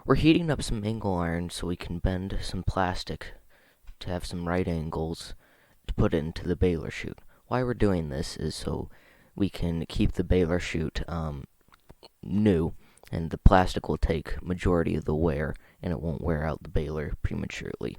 We're heating up some angle iron so we can bend some plastic to have some right angles to put it into the baler chute. Why we're doing this is so we can keep the baler chute new, and the plastic will take majority of the wear, and it won't wear out the baler prematurely.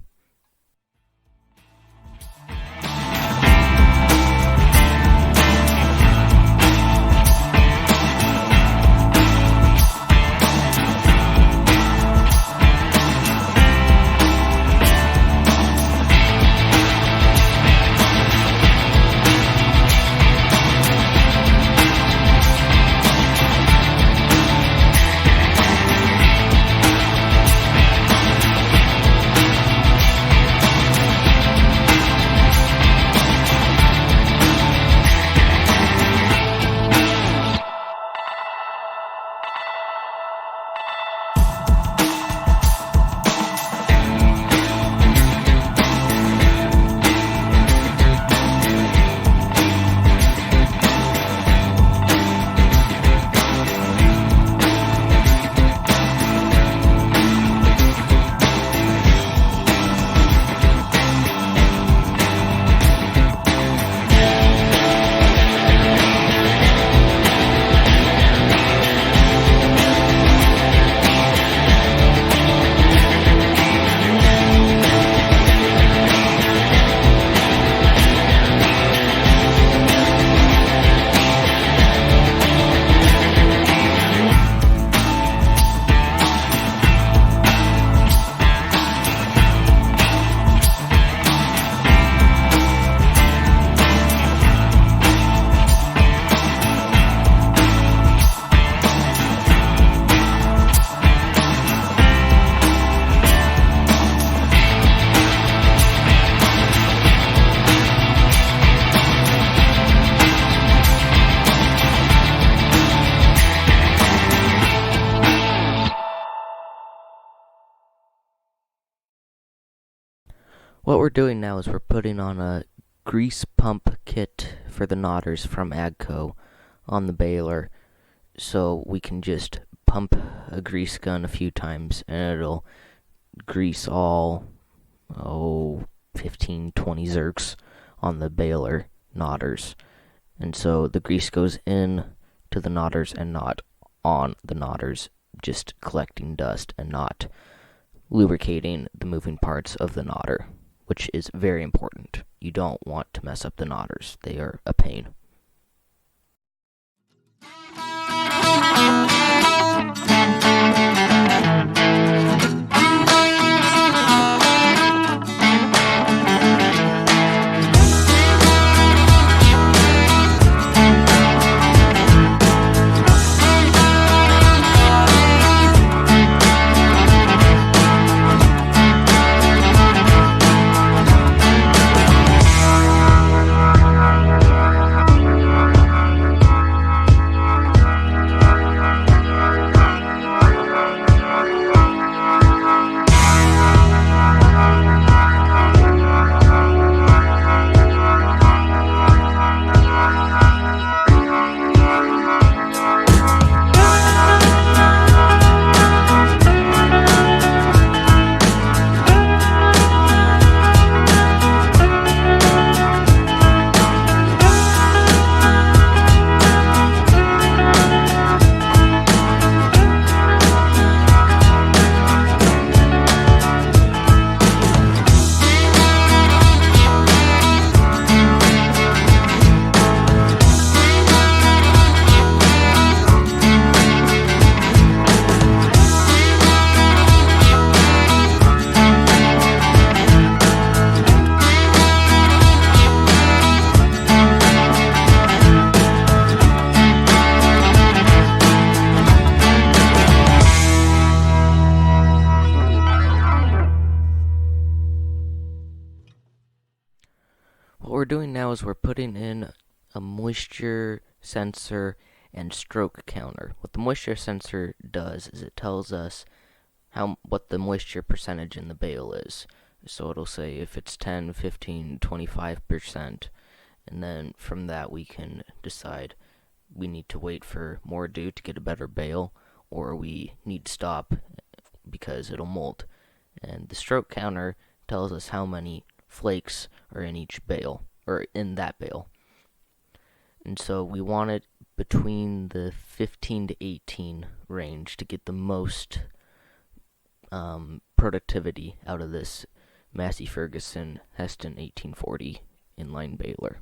What we're doing now is we're putting on a grease pump kit for the knotters from Agco on the baler, so we can just pump a grease gun a few times and it'll grease all 15-20 zerks on the baler knotters. And so the grease goes in to the knotters and not on the knotters, just collecting dust and not lubricating the moving parts of the knotter, which is very important. You don't want to mess up the knotters. They are a pain. What we're doing now is we're putting in a moisture sensor and stroke counter. What the moisture sensor does is it tells us what the moisture percentage in the bale is. So it'll say if it's 10, 15, 25%, and then from that we can decide we need to wait for more dew to get a better bale, or we need to stop because it'll mold. And the stroke counter tells us how many flakes are in each bale, or in that bale. And so we want it between the 15 to 18 range to get the most productivity out of this Massey Ferguson Heston 1840 inline baler.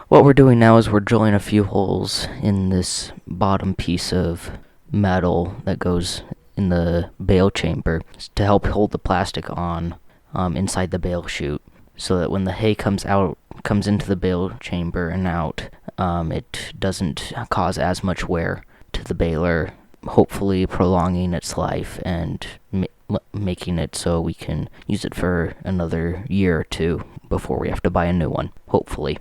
What we're doing now is we're drilling a few holes in this bottom piece of metal that goes in the bale chamber to help hold the plastic on inside the bale chute, so that when the hay comes into the bale chamber and out, it doesn't cause as much wear to the baler, hopefully prolonging its life and making it so we can use it for another year or two before we have to buy a new one, hopefully.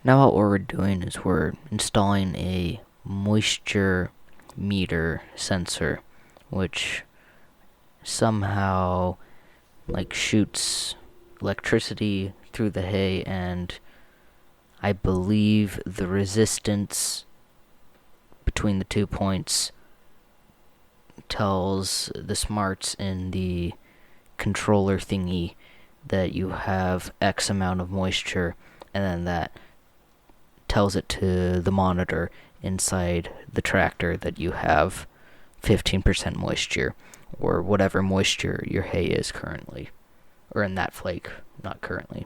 Now what we're doing is we're installing a moisture meter sensor, which somehow shoots electricity through the hay, and I believe the resistance between the 2 points tells the smarts in the controller thingy that you have X amount of moisture, and then that tells it to the monitor inside the tractor that you have 15% moisture, or whatever moisture your hay is currently, or in that flake, not currently.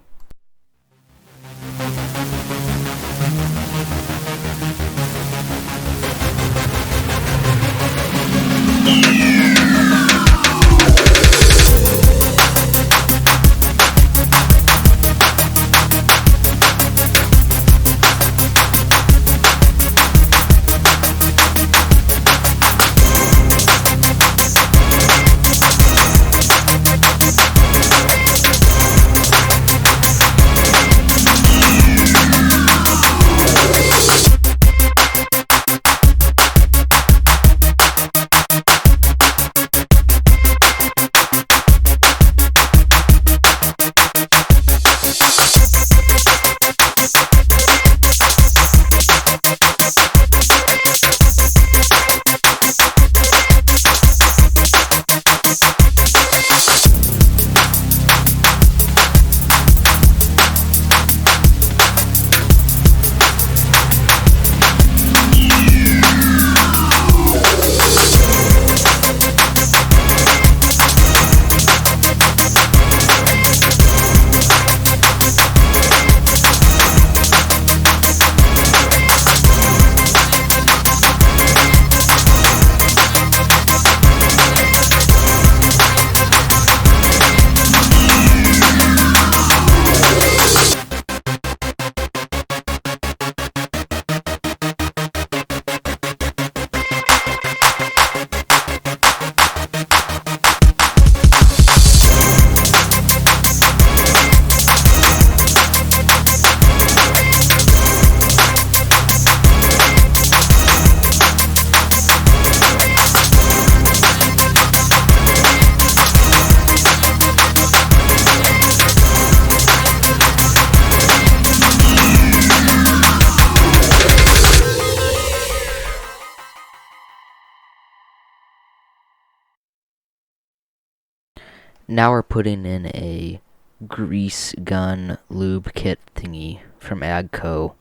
Now we're putting in a grease gun lube kit thingy from AGCO,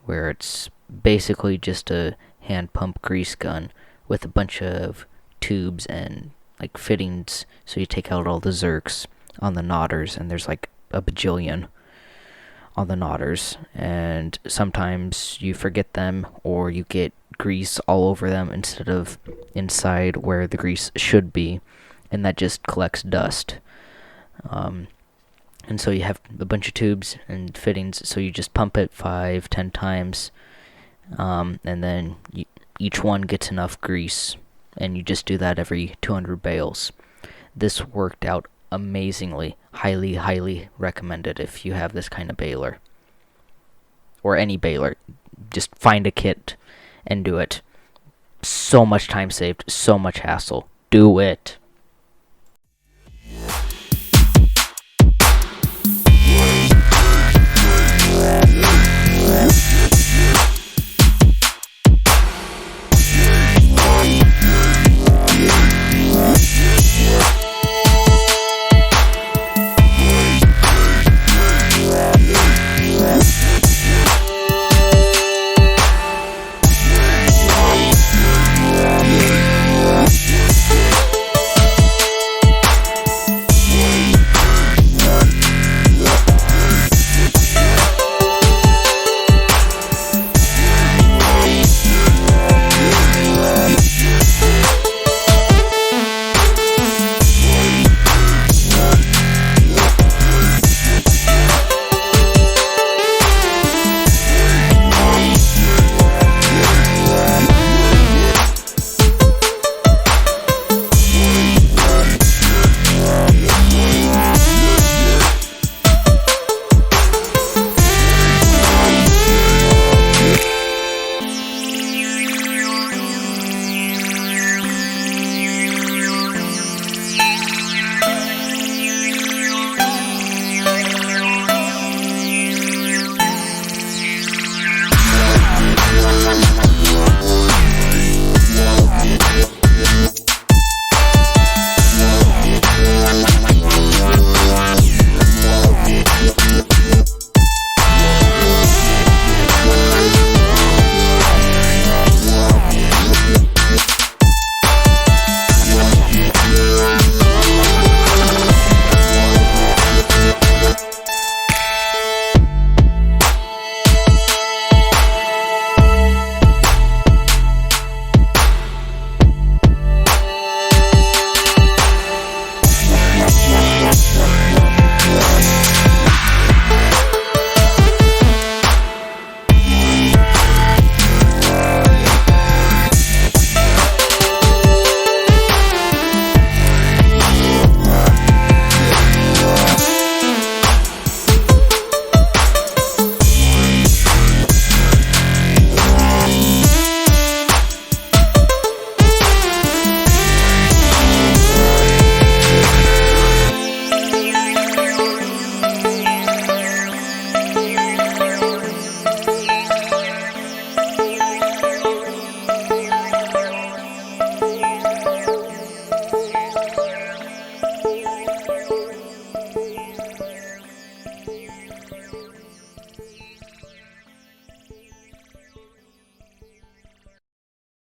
where it's basically just a hand pump grease gun with a bunch of tubes and fittings, so you take out all the zerks on the knotters, and there's a bajillion on the knotters, and sometimes you forget them or you get grease all over them instead of inside where the grease should be, and that just collects dust. And so you have a bunch of tubes and fittings, so you just pump it 5-10 times, and then each one gets enough grease, and you just do that every 200 bales. This worked out amazingly. Highly, highly recommended if you have this kind of baler. Or any baler. Just find a kit and do it. So much time saved, so much hassle. Do it.